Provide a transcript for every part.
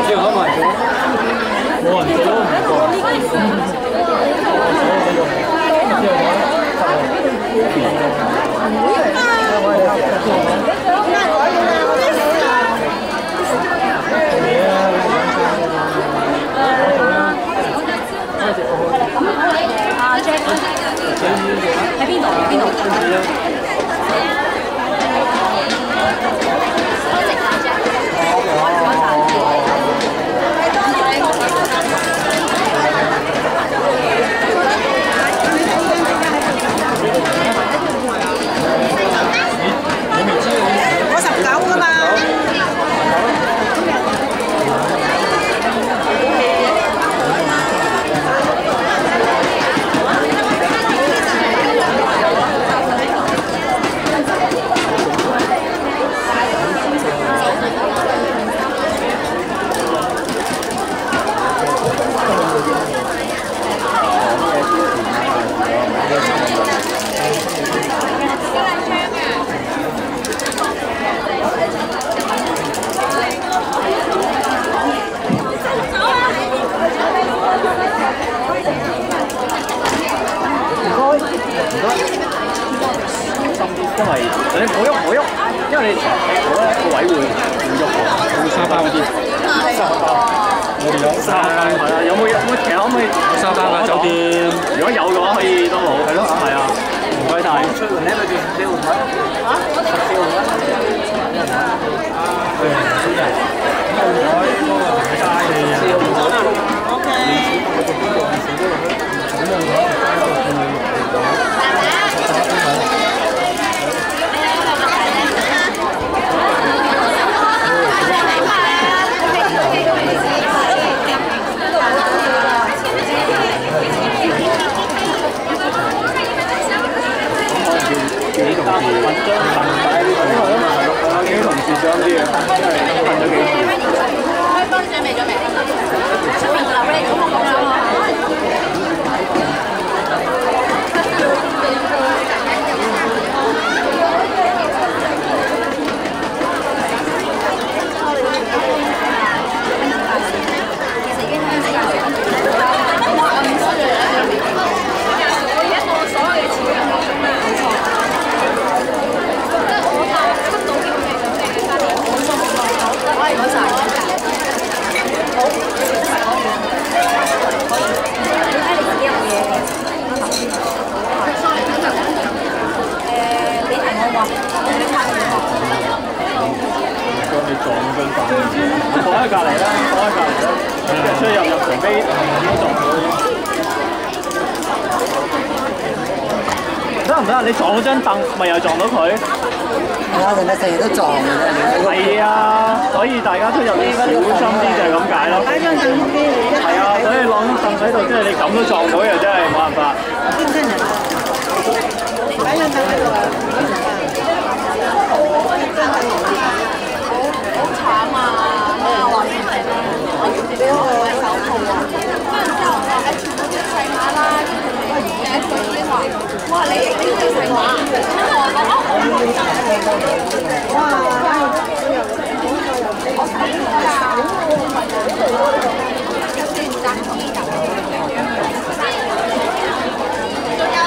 知道冇人做，冇人做都唔覺。啊 Jack， 喺邊度？邊度？我19㗎嘛。因為你唔好喐，唔好喐，因為你坐咧個位會喐喎，會沙包嗰啲。沙包，我哋有沙包，係啊，有冇其實可唔可以沙包啊？酒店如果有嘅話，可以都好。係咯，係啊，唔該晒。出門咧，咪住4號台。嚇？4號台。係啊，4號台嗰個平街嘅。4號台。OK。幾同事揾張凳擺喺呢度，幾同事想啲嘢，真係瞓咗幾次。開幫準備咗未？出面留俾你咁樣啊！你撞張凳，放喺隔離啦，放喺隔離啦，出入除非撞到。得唔得？你撞到張凳，咪又撞到佢？係啊，人哋成日都撞嘅啫。係啊，所以大家出入小心啲就係咁解咯。擺張凳邊嚟啫。係啊，所以攞張凳喺度，即係你咁都撞到，又真係冇辦法。邊真人？擺張凳喺度啊！好慘啊！我先嚟啦，我自己開手套啊，跟住之後我話全部都細碼啦，跟住第一句已經話，我話你亦都要細碼，跟住我講哦，哇！我睇㗎，有選擇醫㗎，仲有。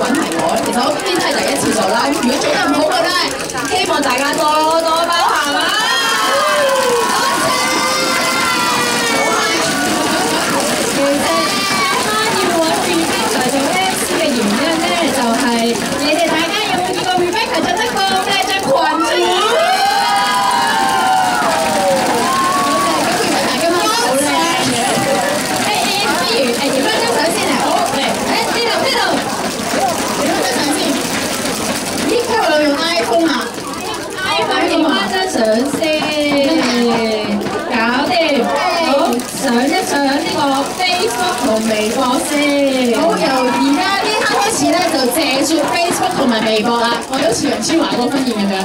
揾埋我。其實我今年都係第一次做啦，如果做得唔好嘅咧，希望大家多多包涵啊！其實要揾 Rebecca 做 MC 嘅原因咧，就係你哋大家有冇見過 Rebecca 着得咁靚着裙子？上先，搞掂，好上一上呢個 Facebook 同微博先。好，由而家呢刻開始咧，就借住 Facebook 同埋微博啦。我哋好似楊千嬅嗰個婚宴咁樣。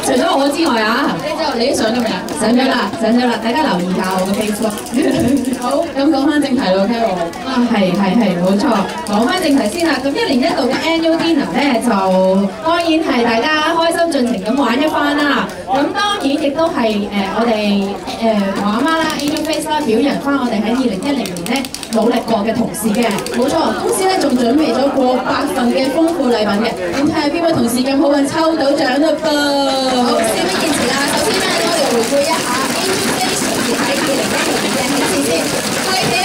除咗我之外啊，你啲相咗未啊？上咗啦，上咗啦，大家留意下我嘅 Facebook。好，咁講翻正題咯 ，Carol。啊，係，冇錯。講翻正題先啦。咁一年一度嘅 Annual Dinner 咧，就當然係大家開心盡情咁玩一番啦。咁當然亦都係我哋我阿媽啦 Angel Face 啦，表揚翻我哋喺2010年咧努力過嘅同事嘅。冇錯，公司咧仲準備咗過百份嘅豐富禮品嘅。咁睇下邊位同事咁好運抽到獎嘞噃！好，事不宜遲啦，首先咧，我哋回顧一下 Angel Face 喺2010年嘅喜事先，開片。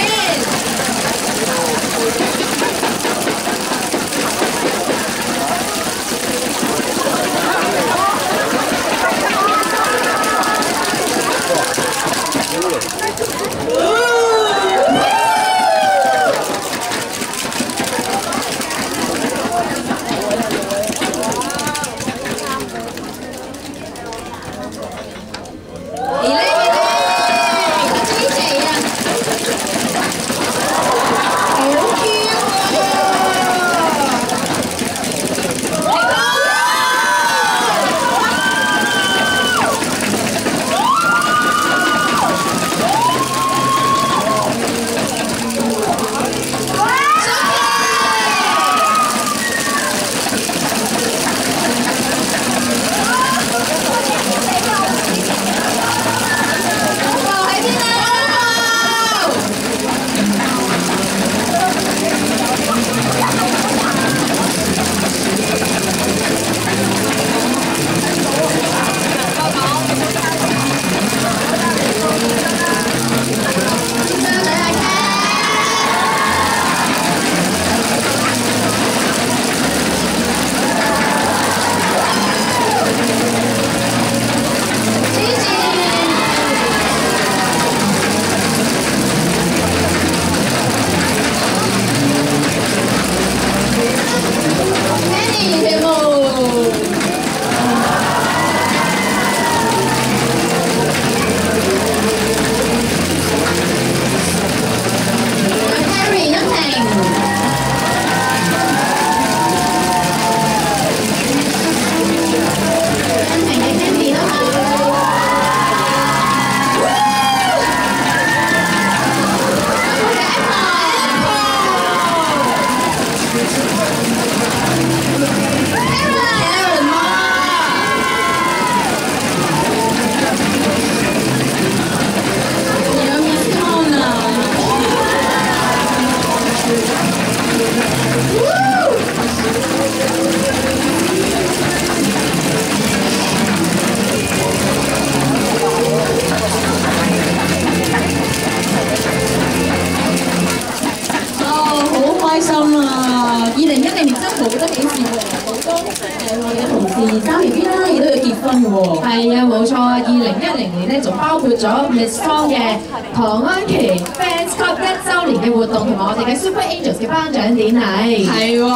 係啊，冇錯啊！2010年咧，仲包括咗 Miss Song 嘅唐安琪 Fans Club 1週年嘅活動，同埋我哋嘅 Super Angels 嘅頒獎典禮。係喎，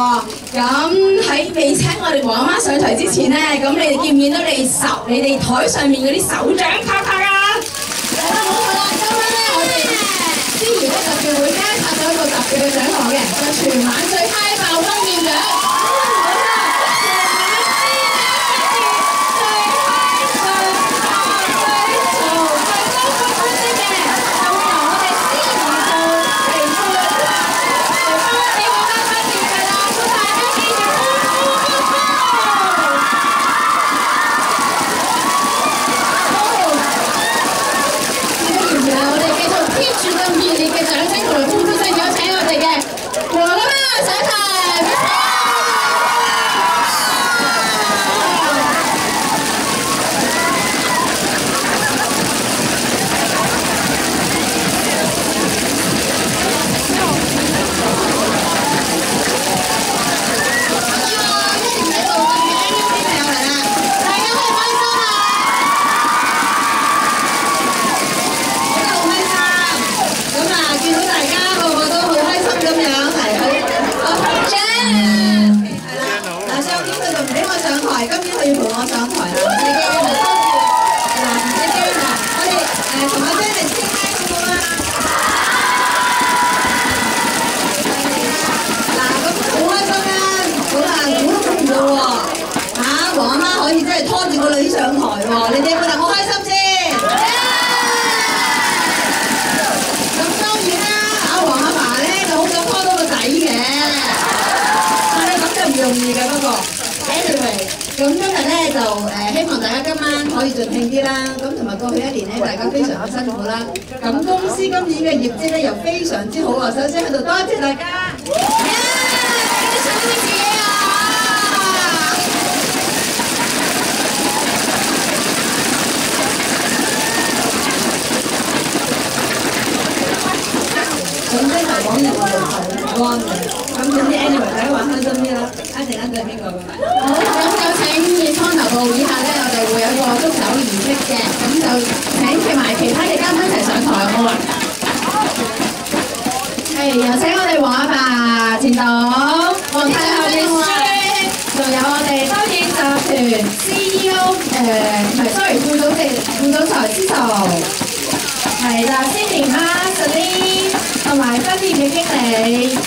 咁喺未請我哋黃媽上台之前咧，咁你哋見唔見到你哋台上面嗰啲手掌卡卡啊？係啦，冇錯啦，今晚咧我哋之前咧就叫會加插咗一個特別嘅獎項嘅，就全晚最嗨爆婚宴獎。喎，你哋有冇戥我開心先？咁當然啦，阿黃阿爸咧就好想拖到個仔嘅，但係咁就唔容易嘅不過。Anyway， 咁今日咧就希望大家今晚可以盡興啲啦，咁同埋過去一年咧大家非常之辛苦啦，咁公司今年嘅業績咧又非常之好啊！首先喺度多謝大家，繼續支持啊！總之係講人哋係安嘅，咁總之 anyway 大家玩開心啲啦，一陣間對邊個㗎？好，咁有請熱湯頭部，以下咧我哋會有一個祝酒儀式嘅，咁就請佢埋其他嘅嘉賓一齊上台好嗎？係，有請我哋黃阿爸前黨，黃太后列書，仲有我哋周應集團 CEO 副總裁司徒，係啦，先田媽 Celine 同埋分店嘅經理。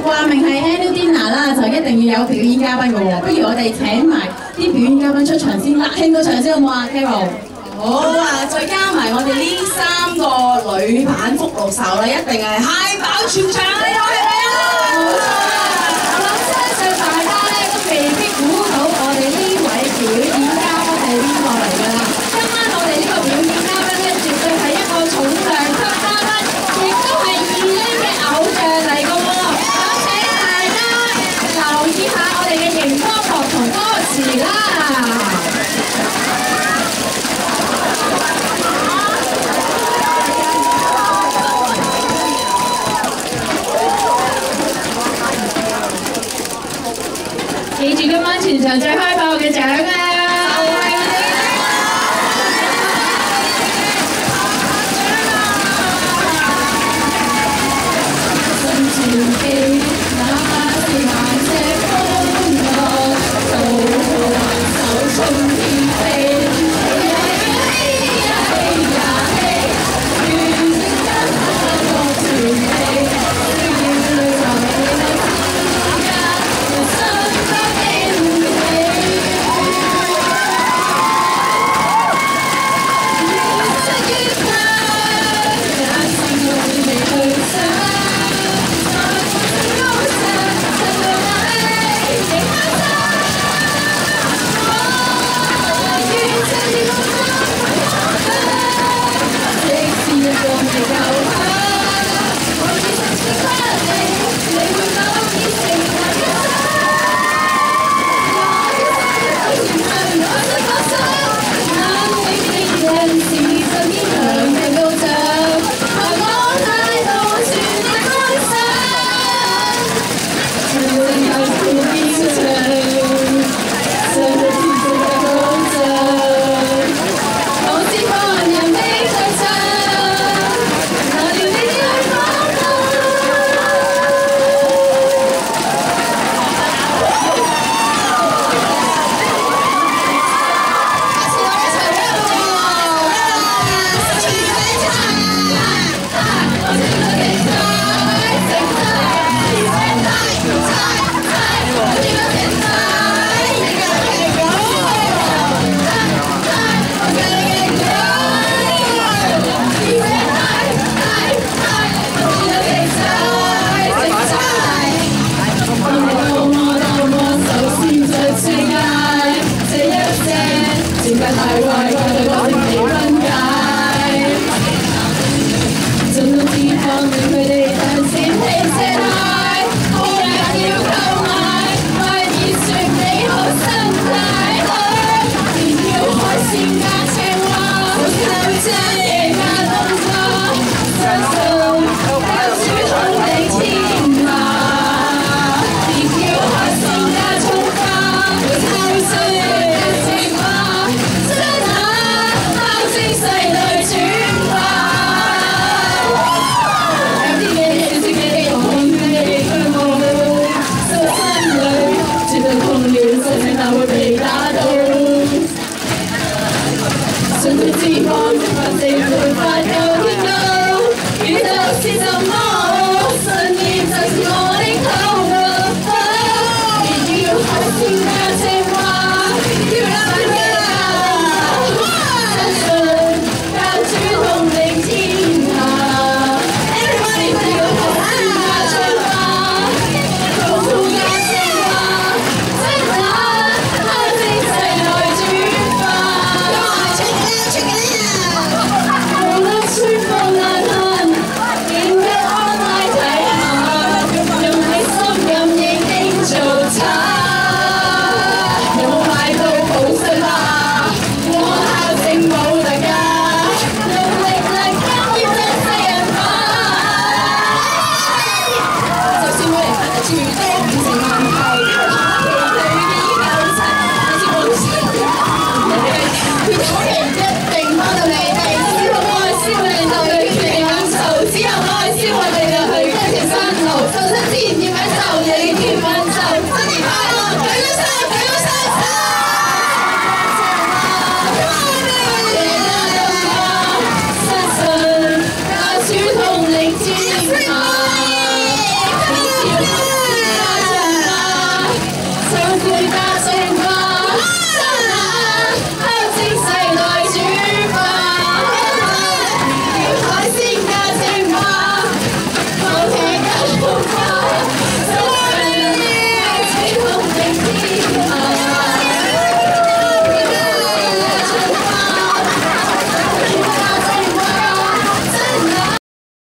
話明係 annual dinner 啦，就一定要有表演嘉賓嘅喎。不如我哋請埋啲表演嘉賓出場先，興個場先好唔好啊 ？Carol， 好啊，再加埋我哋呢3個女版福祿壽咧，一定係嗨飽全場呢個。